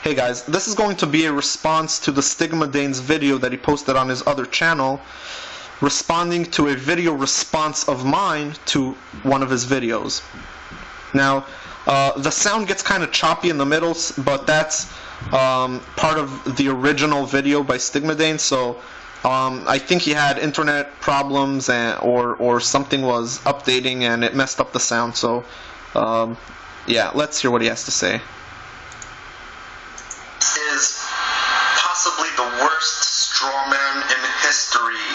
Hey guys, this is going to be a response to thestigmadeign video that he posted on his other channel, responding to a video response of mine to one of his videos. Now, the sound gets kind of choppy in the middle, but that's part of the original video by thestigmadeign, so I think he had internet problems or something was updating and it messed up the sound, so yeah, let's hear what he has to say. Is possibly the worst straw man in history.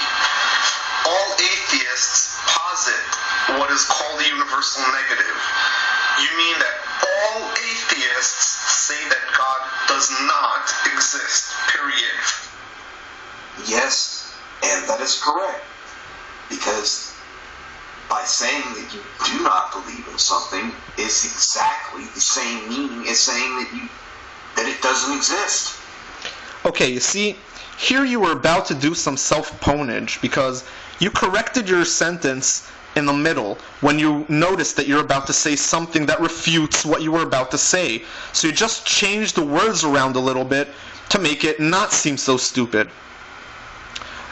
All atheists posit what is called the universal negative. You mean that all atheists say that God does not exist, period. Yes, and that is correct. Because by saying that you do not believe in something is exactly the same meaning as saying that it doesn't exist. Okay, you see, here you were about to do some self-ponage because you corrected your sentence in the middle when you noticed that you're about to say something that refutes what you were about to say. So you just changed the words around a little bit to make it not seem so stupid.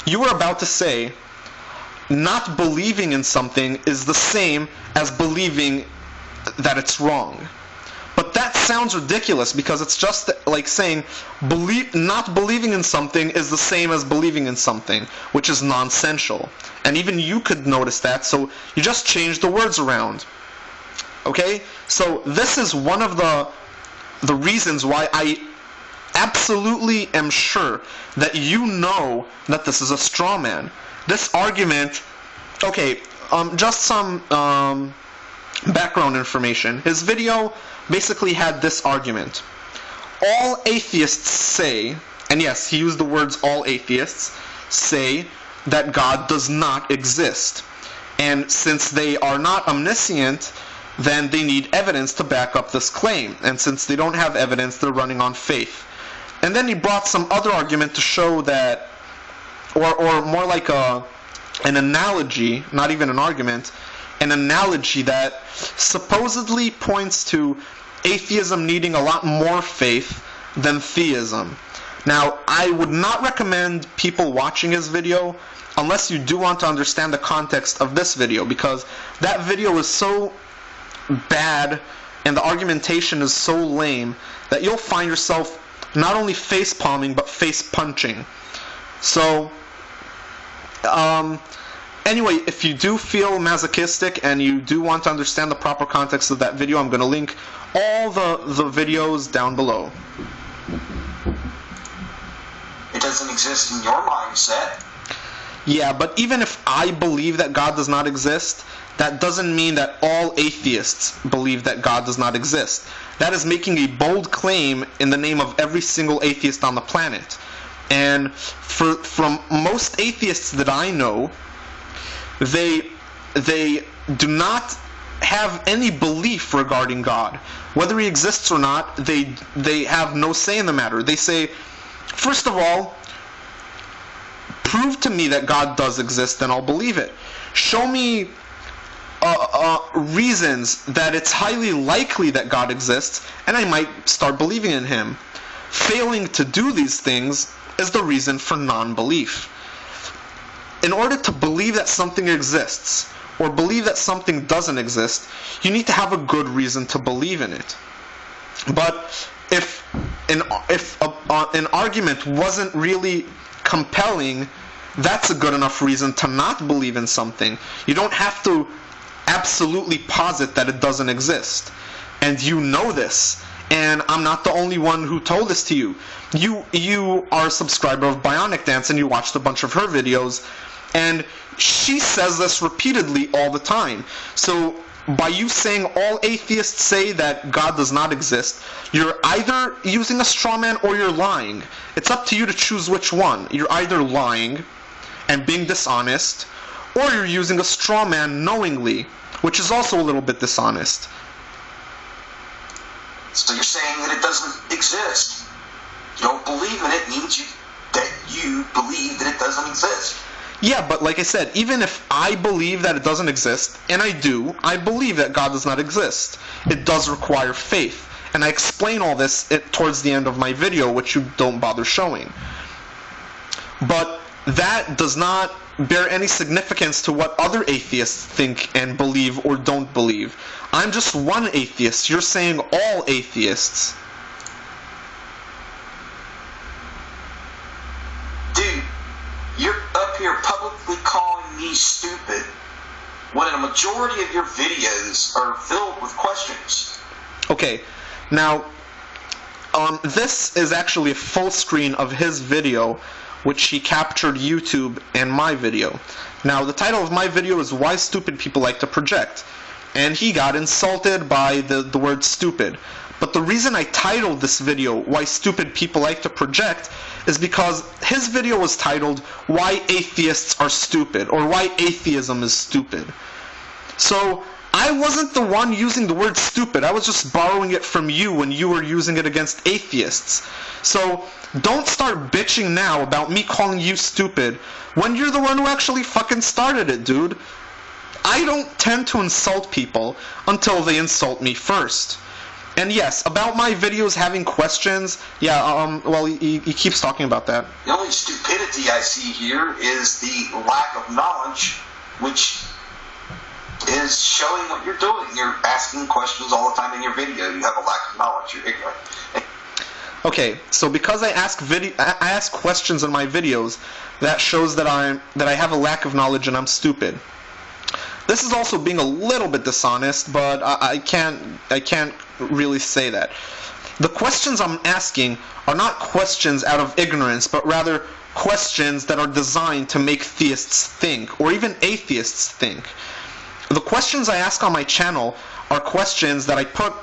You were about to say, not believing in something is the same as believing that it's wrong. But that sounds ridiculous because it's just like saying not believing in something is the same as believing in something, which is nonsensical. And even you could notice that, so you just changed the words around. Okay? So this is one of the reasons why I absolutely am sure that you know that this is a straw man. This argument, okay, just some background information. His video basically had this argument. All atheists say, and yes, he used the words all atheists, say that God does not exist. And since they are not omniscient, then they need evidence to back up this claim. And since they don't have evidence, they're running on faith. And then he brought some other argument to show that, or more like an analogy, not even an argument, an analogy that supposedly points to atheism needing a lot more faith than theism. Now, I would not recommend people watching his video unless you do want to understand the context of this video, because that video is so bad and the argumentation is so lame that you'll find yourself not only face palming but face punching. So anyway, if you do feel masochistic and you do want to understand the proper context of that video, I'm going to link all the videos down below. It doesn't exist in your mindset. Yeah, but even if I believe that God does not exist, that doesn't mean that all atheists believe that God does not exist. That is making a bold claim in the name of every single atheist on the planet. And from most atheists that I know, they do not have any belief regarding God. Whether he exists or not, they have no say in the matter. They say, first of all, prove to me that God does exist and I'll believe it. Show me reasons that it's highly likely that God exists and I might start believing in him. Failing to do these things is the reason for non-belief. In order to believe that something exists or believe that something doesn't exist, you need to have a good reason to believe in it. But if an argument wasn't really compelling, that's a good enough reason to not believe in something. You don't have to absolutely posit that it doesn't exist. And you know this. And I'm not the only one who told this to you. You are a subscriber of Bionic Dance and you watched a bunch of her videos. And she says this repeatedly all the time. So by you saying all atheists say that God does not exist, you're either using a straw man or you're lying. It's up to you to choose which one. You're either lying and being dishonest, or you're using a straw man knowingly, which is also a little bit dishonest. So you're saying that it doesn't exist. You don't believe in it means that you believe that it doesn't exist. Yeah, but like I said, even if I believe that it doesn't exist, and I do, I believe that God does not exist. It does require faith. And I explain all this towards the end of my video, which you don't bother showing. But that does not bear any significance to what other atheists think and believe or don't believe. I'm just one atheist. You're saying all atheists. Dude, you're up here publicly calling me stupid when a majority of your videos are filled with questions. Okay, now, this is actually a full screen of his video, which he captured YouTube and my video. Now, the title of my video is Why Stupid People Like to Project, and he got insulted by the word stupid. But the reason I titled this video Why Stupid People Like to Project is because his video was titled Why Atheists Are Stupid, or Why Atheism is Stupid. So I wasn't the one using the word stupid. I was just borrowing it from you when you were using it against atheists. So don't start bitching now about me calling you stupid when you're the one who actually fucking started it, dude. I don't tend to insult people until they insult me first. And yes, about my videos having questions, yeah, well, he keeps talking about that. The only stupidity I see here is the lack of knowledge, which is showing what you're doing. You're asking questions all the time in your video. You have a lack of knowledge. You're ignorant. Okay, so because I ask questions in my videos, that shows that I have a lack of knowledge and I'm stupid. This is also being a little bit dishonest, but I can't really say that. The questions I'm asking are not questions out of ignorance, but rather questions that are designed to make theists think, or even atheists think. The questions I ask on my channel are questions that I put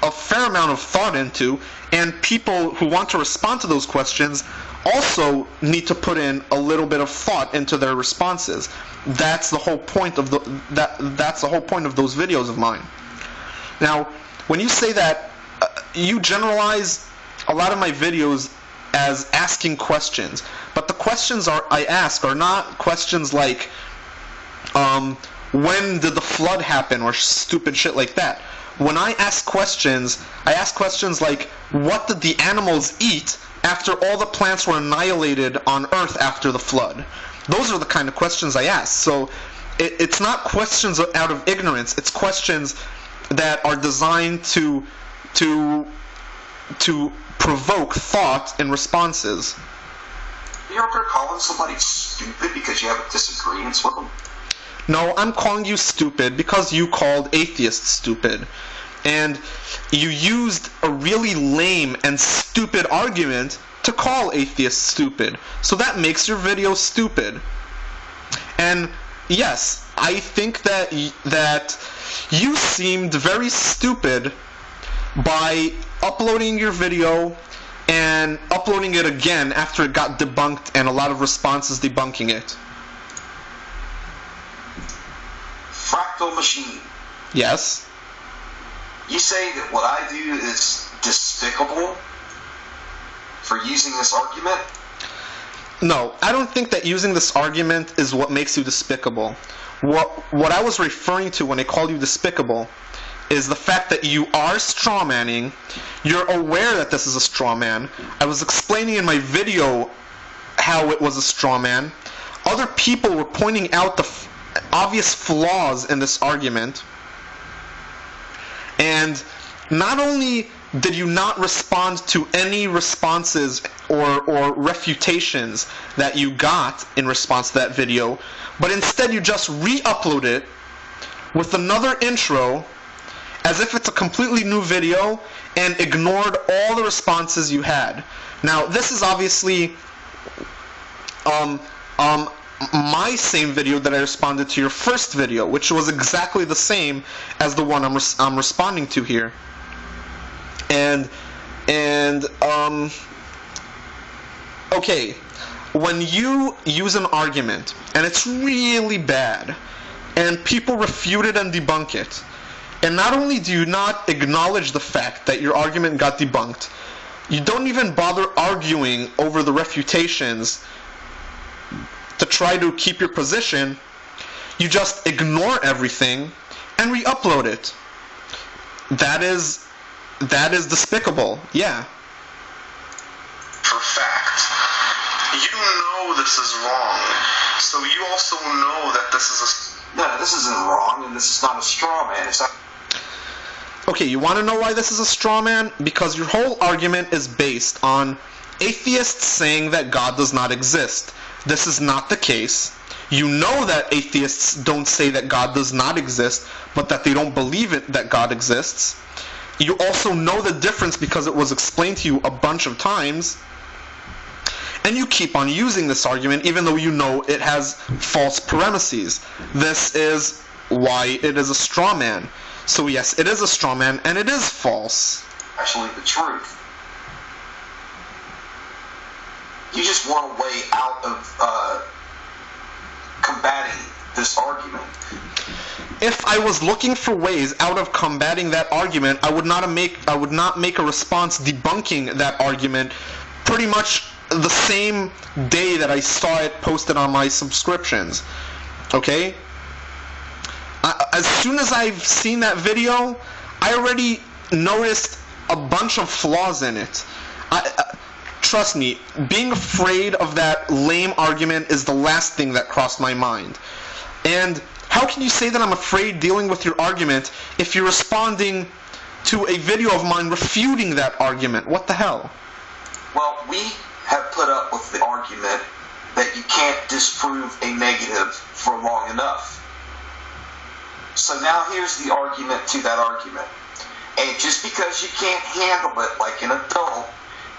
a fair amount of thought into, and people who want to respond to those questions also need to put in a little bit of thought into their responses. That's the whole point of that's the whole point of those videos of mine. Now, when you say that, you generalize a lot of my videos as asking questions, but the questions I ask are not questions like when did the flood happen, or stupid shit like that. When I ask questions like, what did the animals eat after all the plants were annihilated on Earth after the flood? Those are the kind of questions I ask. So it's not questions out of ignorance. It's questions that are designed to provoke thought in responses. You're up here calling somebody stupid because you have a disagreement with them? No, I'm calling you stupid because you called atheists stupid. And you used a really lame and stupid argument to call atheists stupid. So that makes your video stupid. And yes, I think that you seemed very stupid by uploading your video and uploading it again after it got debunked and a lot of responses debunking it. Fractalmachine. Yes. You say that what I do is despicable for using this argument? No, I don't think that using this argument is what makes you despicable. What I was referring to when I called you despicable is the fact that you are strawmanning. You're aware that this is a straw man. I was explaining in my video how it was a straw man. Other people were pointing out the obvious flaws in this argument. And not only did you not respond to any responses or refutations that you got in response to that video, but instead you just re-upload it with another intro as if it's a completely new video and ignored all the responses you had. Now, this is obviously my same video that I responded to your first video, which was exactly the same as the one I'm responding to here. Okay, when you use an argument and it's really bad and people refute it and debunk it, and not only do you not acknowledge the fact that your argument got debunked, you don't even bother arguing over the refutations to try to keep your position, you just ignore everything and re-upload it. That is despicable. Yeah. For fact. You know this is wrong. So you also know that this is a... No, this isn't wrong, and this is not a straw man. It's not... Okay, you want to know why this is a straw man? Because your whole argument is based on atheists saying that God does not exist. This is not the case. You know that atheists don't say that God does not exist, but that they don't believe it that God exists. You also know the difference because it was explained to you a bunch of times. And you keep on using this argument even though you know it has false premises. This is why it is a straw man. So yes, it is a straw man, and it is false. Actually, the truth. You just want a way out of combating this argument. If I was looking for ways out of combating that argument, I would not make a response debunking that argument pretty much the same day that I saw it posted on my subscriptions. Okay? As soon as I've seen that video, I already noticed a bunch of flaws in it. Trust me, being afraid of that lame argument is the last thing that crossed my mind. And how can you say that I'm afraid dealing with your argument if you're responding to a video of mine refuting that argument? What the hell? Well, we have put up with the argument that you can't disprove a negative for long enough. So now here's the argument to that argument. And just because you can't handle it like an adult,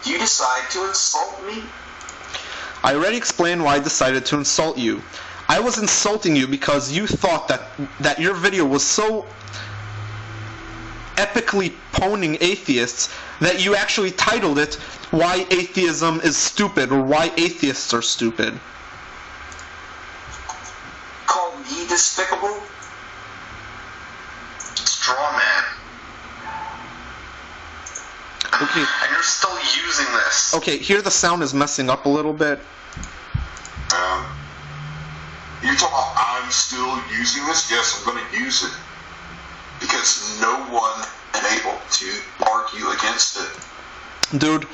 you decide to insult me? I already explained why I decided to insult you. I was insulting you because you thought that your video was so epically poning atheists that you actually titled it Why Atheism is Stupid, or Why Atheists Are Stupid. Call me despicable? Straw man. Okay. And you're still using this. Okay, here the sound is messing up a little bit. You're talking about I'm still using this? Yes, I'm going to use it. Because no one is able to argue against it. Dude,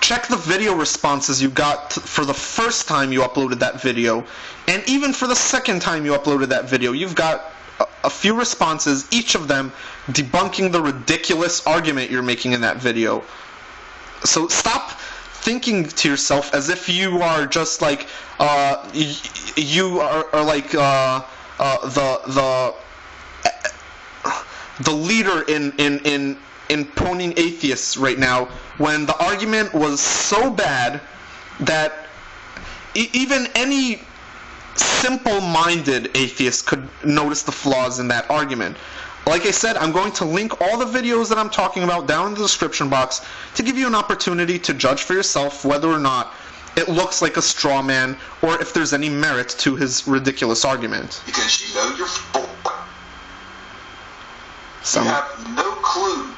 check the video responses you got for the first time you uploaded that video, and even for the second time you uploaded that video. You've got a few responses, each of them debunking the ridiculous argument you're making in that video. So stop thinking to yourself as if you are just like you are like the leader in poning atheists right now, when the argument was so bad that even any simple-minded atheist could notice the flaws in that argument. Like I said, I'm going to link all the videos that I'm talking about down in the description box to give you an opportunity to judge for yourself whether or not it looks like a straw man or if there's any merit to his ridiculous argument. Because you know you're full. You have no clue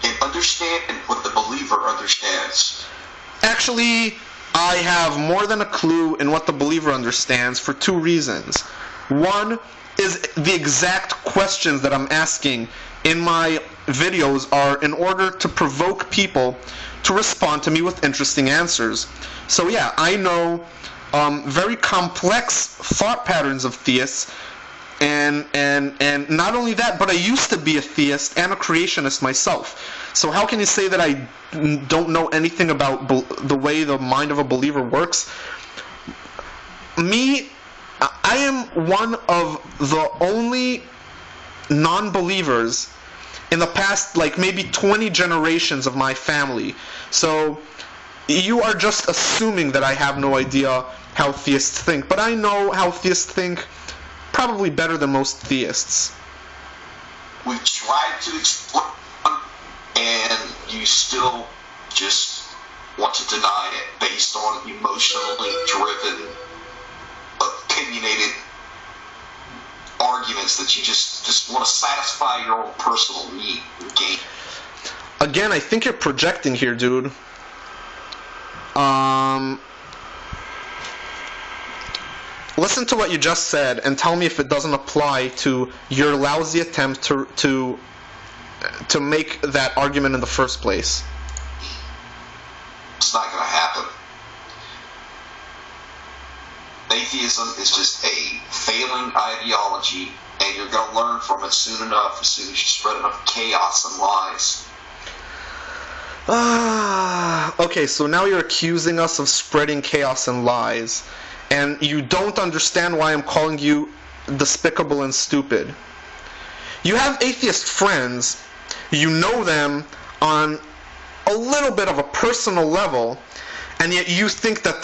in understanding what the believer understands. Actually, I have more than a clue in what the believer understands for two reasons. One is the exact questions that I'm asking in my videos are in order to provoke people to respond to me with interesting answers. So yeah, I know very complex thought patterns of theists, and not only that, but I used to be a theist and a creationist myself. So how can you say that I don't know anything about the way the mind of a believer works? I am one of the only non-believers in the past, like, maybe 20 generations of my family. So you are just assuming that I have no idea how theists think. But I know how theists think probably better than most theists. We tried to explain, and you still just want to deny it based on emotionally driven, opinionated arguments that you just want to satisfy your own personal need and gain. Again, I think you're projecting here, dude. Listen to what you just said and tell me if it doesn't apply to your lousy attempt to to make that argument in the first place. It's not going to happen. Atheism is just a failing ideology, and you're going to learn from it soon enough, as soon as you spread enough chaos and lies. Okay, so now you're accusing us of spreading chaos and lies, and you don't understand why I'm calling you despicable and stupid. You have atheist friends, you know them on a little bit of a personal level, and yet you think that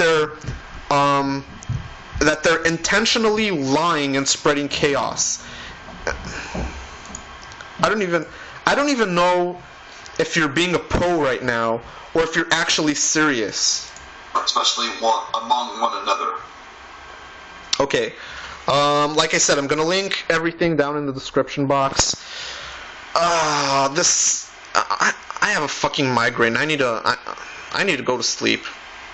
they're intentionally lying and spreading chaos. I don't even know if you're being a pro right now or if you're actually serious. Especially among one another. Okay. Like I said, I'm gonna link everything down in the description box. I have a fucking migraine. I need to go to sleep.